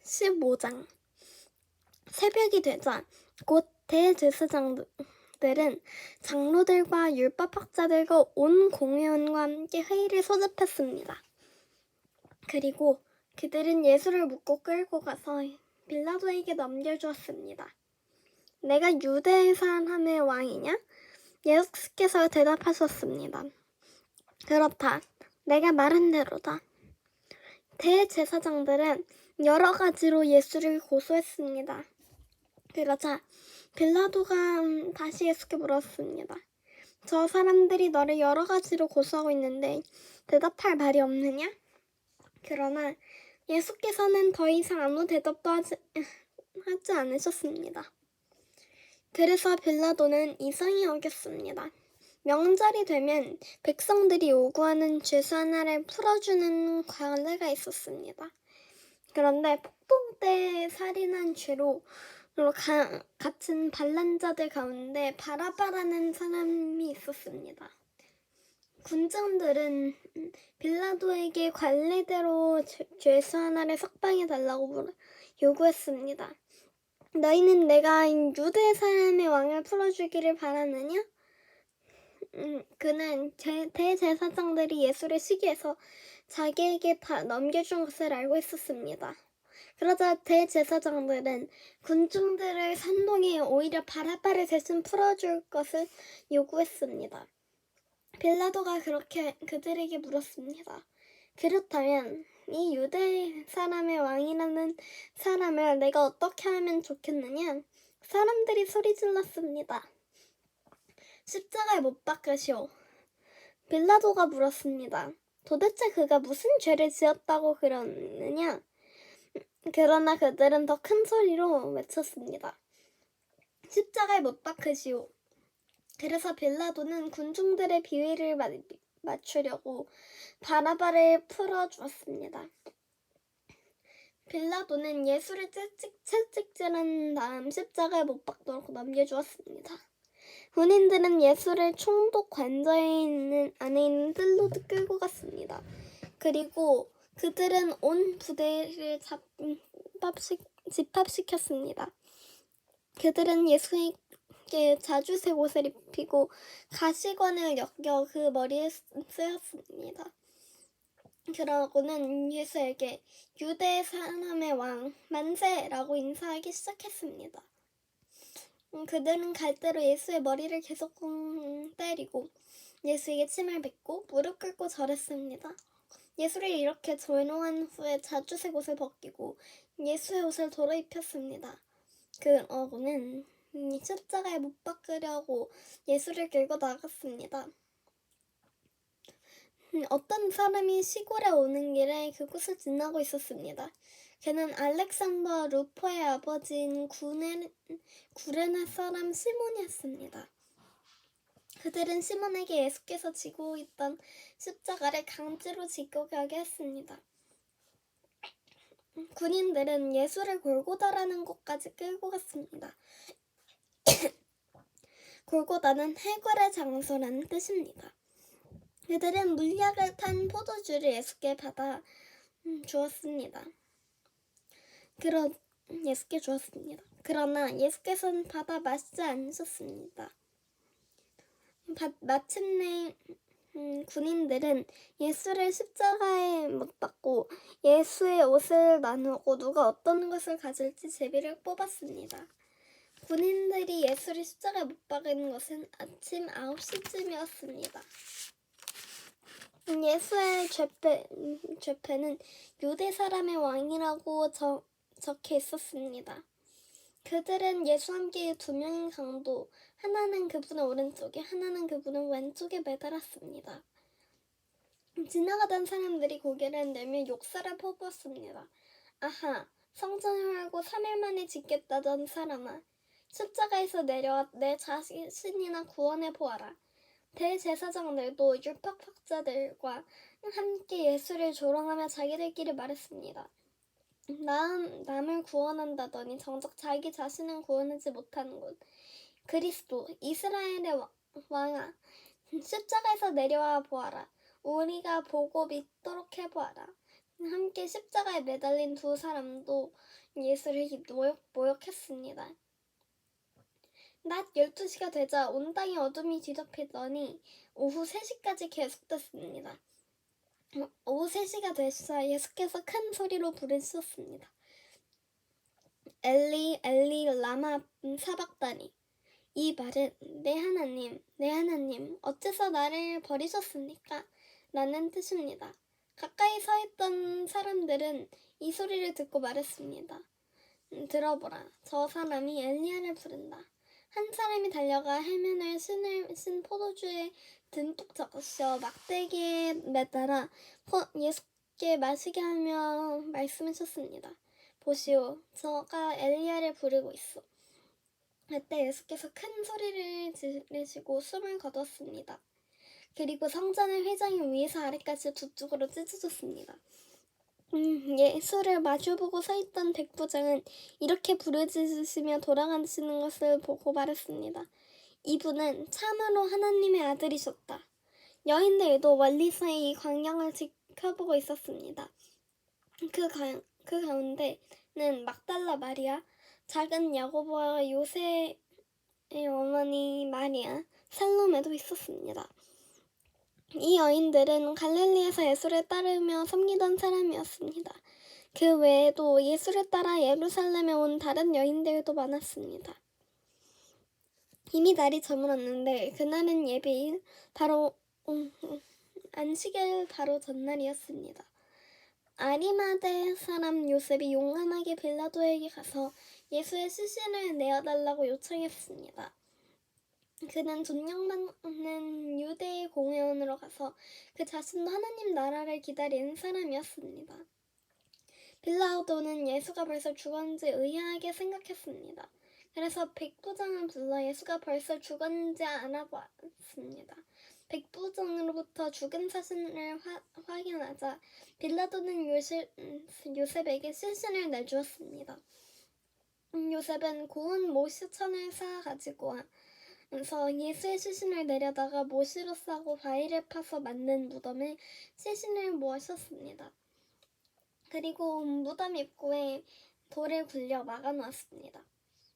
15장. 새벽이 되자 곧 대제사장들은 장로들과 율법학자들과 온 공회원과 함께 회의를 소집했습니다. 그리고 그들은 예수를 묻고 끌고 가서 빌라도에게 넘겨주었습니다. 내가 유대 사람의 왕이냐? 예수께서 대답하셨습니다. 그렇다. 내가 말한 대로다. 대제사장들은 여러 가지로 예수를 고소했습니다. 그러자 빌라도가 다시 예수께 물었습니다. 저 사람들이 너를 여러 가지로 고소하고 있는데 대답할 말이 없느냐? 그러나 예수께서는 더 이상 아무 대답도 하지 않으셨습니다. 그래서 빌라도는 이상히 여겼습니다. 명절이 되면 백성들이 요구하는 죄수 하나를 풀어주는 관례가 있었습니다. 그런데 폭동 때 살인한 죄로 갇힌 반란자들 가운데 바라바라는 사람이 있었습니다. 군중들은 빌라도에게 관례대로 죄수 하나를 석방해달라고 요구했습니다. 너희는 내가 유대 사람의 왕을 풀어주기를 바라느냐? 그는 대제사장들이 예수를 시기해서 자기에게 넘겨준 것을 알고 있었습니다. 그러자 대제사장들은 군중들을 선동해 오히려 바라바를 대신 풀어줄 것을 요구했습니다. 빌라도가 그렇게 그들에게 물었습니다. 그렇다면 이 유대 사람의 왕이라는 사람을 내가 어떻게 하면 좋겠느냐? 사람들이 소리질렀습니다. 십자가에 못 박으시오. 빌라도가 물었습니다. 도대체 그가 무슨 죄를 지었다고 그러느냐? 그러나 그들은 더 큰 소리로 외쳤습니다. 십자가에 못 박으시오. 그래서 빌라도는 군중들의 비위를 맞추려고 바라바를 풀어주었습니다. 빌라도는 예수를 채찍질한 다음 십자가에 못 박도록 넘겨주었습니다. 군인들은 예수를 총독 관저에 안에 있는 뜰로 끌고 갔습니다. 그리고 그들은 온 부대를 집합시켰습니다. 그들은 예수에게 자주색 옷을 입히고 가시관을 엮여 그 머리에 쓰였습니다. 그러고는 예수에게 유대 사람의 왕 만세라고 인사하기 시작했습니다. 그들은 갈대로 예수의 머리를 계속 때리고 예수에게 침을 뱉고 무릎 꿇고 절했습니다. 예수를 이렇게 조롱한 후에 자주색 옷을 벗기고 예수의 옷을 도로 입혔습니다. 그러고는 십자가에 못 박으려고 예수를 끌고 나갔습니다. 어떤 사람이 시골에 오는 길에 그곳을 지나고 있었습니다. 그는 알렉산더 루포의 아버지인 구레네 사람 시몬이었습니다. 그들은 시몬에게 예수께서 지고 있던 십자가를 강제로 지고 가게 했습니다. 군인들은 예수를 골고다라는 곳까지 끌고 갔습니다. 골고다는 해골의 장소라는 뜻입니다. 그들은 물약을 탄 포도주를 예수께 받아 주었습니다. 그러나 예수께서는 받아 마시지 않으셨습니다. 마침내 군인들은 예수를 십자가에 못 박고 예수의 옷을 나누고 누가 어떤 것을 가질지 제비를 뽑았습니다. 군인들이 예수를 십자가에 못 박은 것은 아침 9시쯤이었습니다. 예수의 죄패는 유대 사람의 왕이라고 적혀 있었습니다. 그들은 예수와 함께 두 명의 강도, 하나는 그분의 오른쪽에, 하나는 그분의 왼쪽에 매달았습니다. 지나가던 사람들이 고개를 내며 욕설을 퍼부었습니다. 아하, 성전을 헐고 3일 만에 짓겠다던 사람아, 십자가에서 내려와 내 자신이나 구원해 보아라. 대제사장들도 율법학자들과 함께 예수를 조롱하며 자기들끼리 말했습니다. 남을 구원한다더니 정작 자기 자신은 구원하지 못하는군. 그리스도, 이스라엘의 왕아, 십자가에서 내려와 보아라. 우리가 보고 믿도록 해보아라. 함께 십자가에 매달린 두 사람도 예수를 모욕했습니다. 낮 12시가 되자 온 땅에 어둠이 뒤덮이더니 오후 3시까지 계속됐습니다. 오후 3시가 되자 예수께서 큰 소리로 부르셨습니다. 엘리 엘리 라마 사박다니. 이 말은 내 하나님 어째서 나를 버리셨습니까? 라는 뜻입니다. 가까이 서 있던 사람들은 이 소리를 듣고 말했습니다. 들어보라. 저 사람이 엘리야를 부른다. 한 사람이 달려가 해면을 쓴 포도주에 듬뿍 적셔 막대기에 매달아 예수께 마시게 하며 말씀하셨습니다. 보시오, 저가 엘리야를 부르고 있어. 그때 예수께서 큰 소리를 지르시고 숨을 거뒀습니다. 그리고 성전의 회장이 위에서 아래까지 두 쪽으로 찢어졌습니다. 예수를 마주보고 서 있던 백부장은 이렇게 부르짖으시며 돌아가시는 것을 보고 말했습니다. 이분은 참으로 하나님의 아들이셨다. 여인들도 멀리서 이 광경을 지켜보고 있었습니다. 그 가운데는 막달라 마리아, 작은 야고보와 요새의 어머니 마리아, 살로메도 있었습니다. 이 여인들은 갈릴리에서 예수를 따르며 섬기던 사람이었습니다. 그 외에도 예수를 따라 예루살렘에 온 다른 여인들도 많았습니다. 이미 날이 저물었는데 그날은 예배일, 바로 안식일 바로 전날이었습니다. 아리마대 사람 요셉이 용감하게 빌라도에게 가서 예수의 시신을 내어달라고 요청했습니다. 그는 존경받는 유대의 공회원으로 가서 그 자신도 하나님 나라를 기다리는 사람이었습니다. 빌라도는 예수가 벌써 죽었는지 의아하게 생각했습니다. 그래서 백부장을 불러 예수가 벌써 죽었는지 알아보았습니다. 백부장으로부터 죽은 사진을 확인하자 빌라도는 요셉에게 시신을 내주었습니다. 요셉은 고운 모시천을 사가지고 와서 예수의 시신을 내려다가 모시로 싸고 바위를 파서 만든 무덤에 시신을 모셨습니다. 그리고 무덤 입구에 돌을 굴려 막아놓았습니다.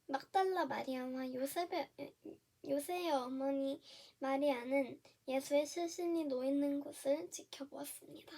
막달라 마리아와 요새의 어머니 마리아는 예수의 시신이 놓이는 곳을 지켜보았습니다.